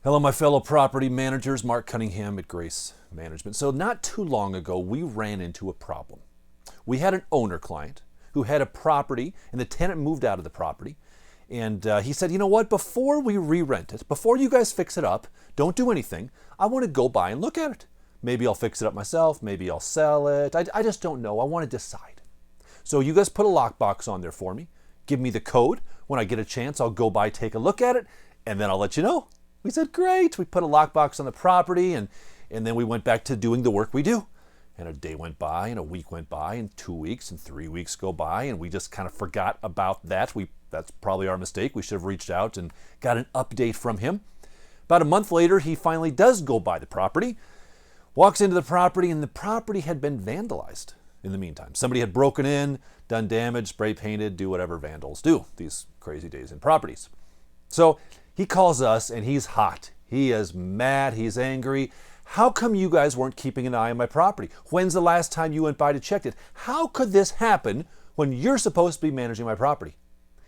Hello, my fellow property managers. Mark Cunningham at Grace Management. So not too long ago, we ran into a problem. We had an owner client who had a property, and the tenant moved out of the property. And he said, you know what, before we re-rent it, before you guys fix it up, don't do anything, I want to go by and look at it. Maybe I'll fix it up myself, maybe I'll sell it. I just don't know. I want to decide. So you guys put a lockbox on there for me. Give me the code. When I get a chance, I'll go by, take a look at it, and then I'll let you know. We said, great. We put a lockbox on the property, and then we went back to doing the work we do. And a day went by, and a week went by, and 2 weeks, and 3 weeks go by, and we just kind of forgot about that. That's probably our mistake. We should have reached out and got an update from him. About a month later, he finally does go by the property, walks into the property, and the property had been vandalized in the meantime. Somebody had broken in, done damage, spray painted, do whatever vandals do these crazy days in properties. So he calls us, and he's hot. He is mad. He's angry. How come you guys weren't keeping an eye on my property? When's the last time you went by to check it? How could this happen when you're supposed to be managing my property?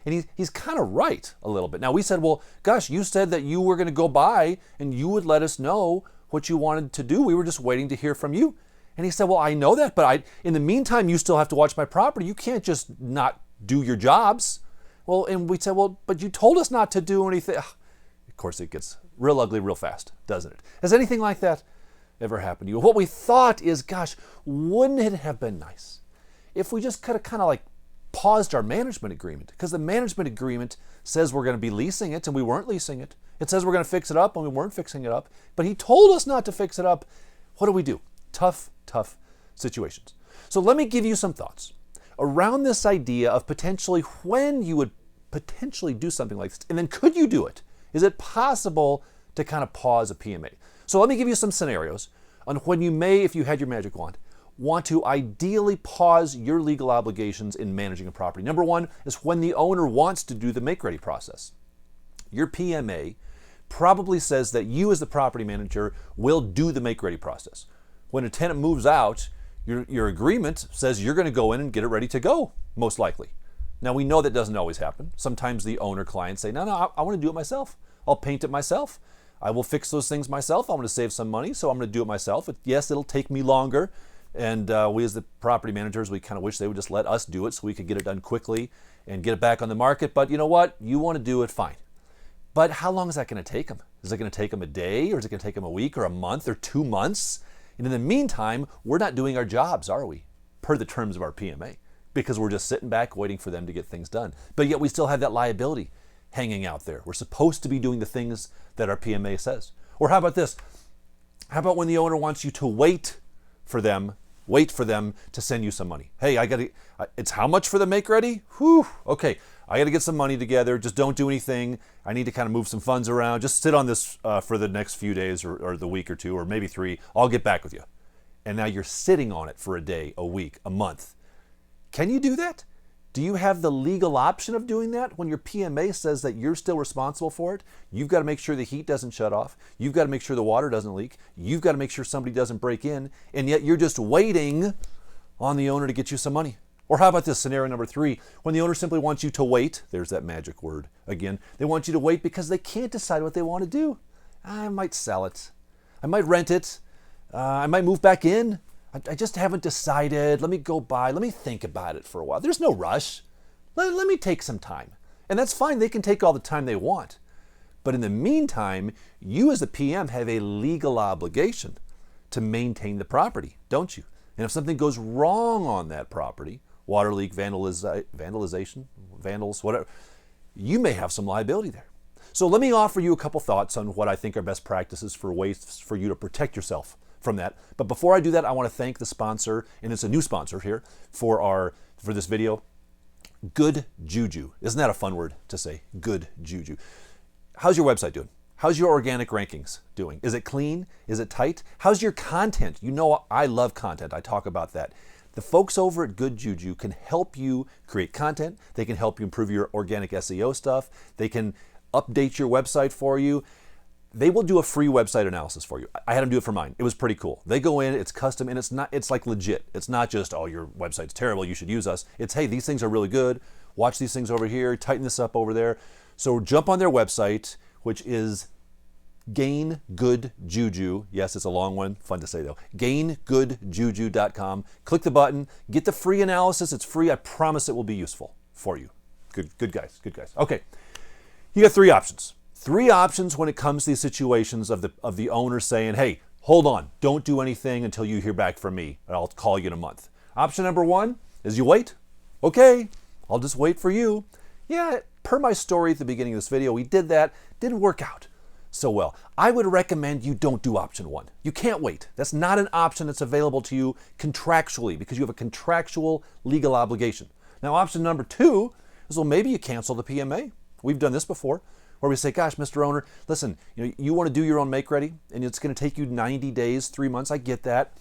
And he's kind of right a little bit. Now, we said, well, gosh, you said that you were going to go by and you would let us know what you wanted to do. We were just waiting to hear from you. And he said, well, I know that, but in the meantime, you still have to watch my property. You can't just not do your jobs. Well, and we said, well, but you told us not to do anything. Of course, it gets real ugly real fast, doesn't it? Has anything like that ever happened to you? What we thought is, gosh, wouldn't it have been nice if we just could have kind of like paused our management agreement? Because the management agreement says we're going to be leasing it, and we weren't leasing it. It says we're going to fix it up, and we weren't fixing it up. But he told us not to fix it up. What do we do? Tough situations. So let me give you some thoughts around this idea of potentially when you would potentially do something like this. And then could you do it? Is it possible to kind of pause a PMA? So let me give you some scenarios on when you may, if you had your magic wand, want to ideally pause your legal obligations in managing a property. Number one is when the owner wants to do the make-ready process. Your PMA probably says that you as the property manager will do the make-ready process. When a tenant moves out, your agreement says you're going to go in and get it ready to go, most likely. Now, we know that doesn't always happen. Sometimes the owner clients say, no, I want to do it myself. I'll paint it myself. I will fix those things myself. I want to save some money, so I'm going to do it myself. Yes, it'll take me longer. And we as the property managers, we kind of wish they would just let us do it so we could get it done quickly and get it back on the market. But you know what? You want to do it, fine. But how long is that going to take them? Is it going to take them a day, or is it going to take them a week or a month or 2 months? And in the meantime, we're not doing our jobs, are we? Per the terms of our PMA, because we're just sitting back waiting for them to get things done. But yet we still have that liability hanging out there. We're supposed to be doing the things that our PMA says. Or how about this? How about when the owner wants you to wait for them to send you some money? Hey, it's how much for the make ready? Whew, okay, I got to get some money together. Just don't do anything. I need to kind of move some funds around. Just sit on this for the next few days or the week or two, or maybe 3. I'll get back with you. And now you're sitting on it for a day, a week, a month. Can you do that? Do you have the legal option of doing that when your PMA says that you're still responsible for it? You've got to make sure the heat doesn't shut off. You've got to make sure the water doesn't leak. You've got to make sure somebody doesn't break in. And yet you're just waiting on the owner to get you some money. Or how about this scenario number 3, when the owner simply wants you to wait? There's that magic word again. They want you to wait because they can't decide what they want to do. I might sell it. I might rent it. I might move back in. I just haven't decided. Let me go by. Let me think about it for a while. There's no rush. Let me take some time. And that's fine. They can take all the time they want. But in the meantime, you as the PM have a legal obligation to maintain the property, don't you? And if something goes wrong on that property, water leak, vandalization, vandals, whatever, you may have some liability there. So let me offer you a couple thoughts on what I think are best practices for ways for you to protect yourself from that. But before I do that, I want to thank the sponsor, and it's a new sponsor here for this video, Good Juju. Isn't that a fun word to say? Good Juju. How's your website doing? How's your organic rankings doing? Is it clean? Is it tight? How's your content? You know I love content. I talk about that. The folks over at Good Juju can help you create content. They can help you improve your organic SEO stuff. They can update your website for you. They will do a free website analysis for you. I had them do it for mine. It was pretty cool. They go in, it's custom, and it's like legit. It's not just, oh, your website's terrible, you should use us. It's, hey, these things are really good. Watch these things over here, tighten this up over there. So jump on their website, which is Gain Good Juju. Yes, it's a long one. Fun to say though. GainGoodJuju.com. Click the button. Get the free analysis. It's free. I promise it will be useful for you. Good guys. Good guys. Okay. You got three options. Three options when it comes to these situations of the owner saying, hey, hold on, don't do anything until you hear back from me, and I'll call you in a month. Option number one is you wait. Okay, I'll just wait for you. Yeah, per my story at the beginning of this video, we did that. Didn't work out so well. I would recommend you don't do option one. You can't wait. That's not an option that's available to you contractually because you have a contractual legal obligation. Now, option number two is, well, maybe you cancel the PMA. We've done this before, where we say, gosh, Mr. Owner, listen, you want to do your own make ready, and it's going to take you 90 days, 3 months. I get that.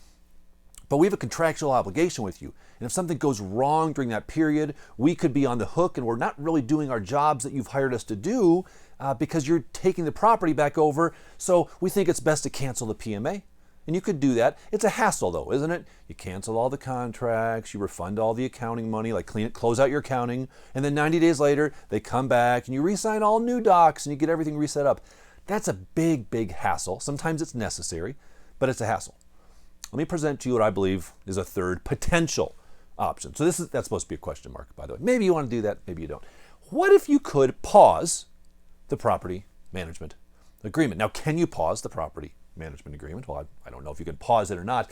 But we have a contractual obligation with you. And if something goes wrong during that period, we could be on the hook, and we're not really doing our jobs that you've hired us to do because you're taking the property back over. So we think it's best to cancel the PMA. And you could do that. It's a hassle though, isn't it? You cancel all the contracts, you refund all the accounting money, like close out your accounting, and then 90 days later, they come back and you re-sign all new docs and you get everything reset up. That's a big hassle. Sometimes it's necessary, but it's a hassle. Let me present to you what I believe is a third potential option. So that's supposed to be a question mark, by the way. Maybe you want to do that, maybe you don't. What if you could pause the property management agreement? Now, can you pause the property management agreement? Well, I don't know if you can pause it or not,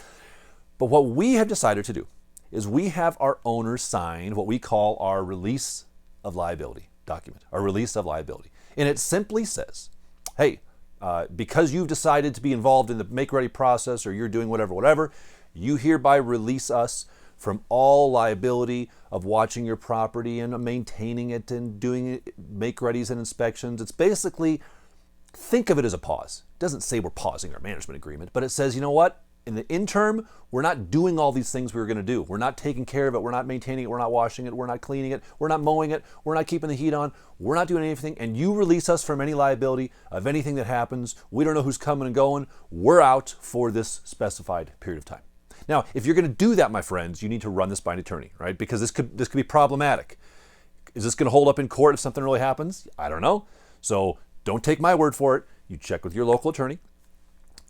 but what we have decided to do is we have our owners sign what we call our release of liability document, our release of liability. And it simply says, hey, because you've decided to be involved in the make ready process or you're doing whatever, you hereby release us from all liability of watching your property and maintaining it and doing make readies and inspections. It's basically, think of it as a pause. It doesn't say we're pausing our management agreement, but it says, you know what? In the interim, we're not doing all these things we were going to do. We're not taking care of it. We're not maintaining it. We're not washing it. We're not cleaning it. We're not mowing it. We're not keeping the heat on. We're not doing anything. And you release us from any liability of anything that happens. We don't know who's coming and going. We're out for this specified period of time. Now, if you're going to do that, my friends, you need to run this by an attorney, right? Because this could be problematic. Is this going to hold up in court if something really happens? I don't know. So don't take my word for it. You check with your local attorney.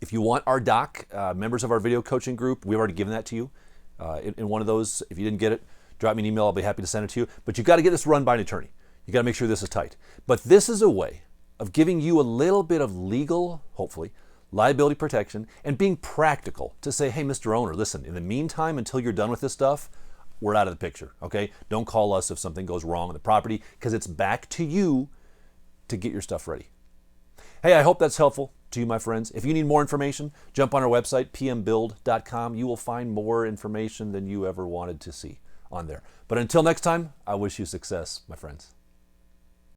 If you want our doc, members of our video coaching group, we've already given that to you in one of those. If you didn't get it, drop me an email. I'll be happy to send it to you. But you've got to get this run by an attorney. You got to make sure this is tight. But this is a way of giving you a little bit of legal, hopefully, liability protection and being practical to say, hey, Mr. Owner, listen, in the meantime, until you're done with this stuff, we're out of the picture, okay? Don't call us if something goes wrong on the property because it's back to you to get your stuff ready. Hey, I hope that's helpful to you, my friends. If you need more information, jump on our website, pmbuild.com. You will find more information than you ever wanted to see on there. But until next time, I wish you success, my friends.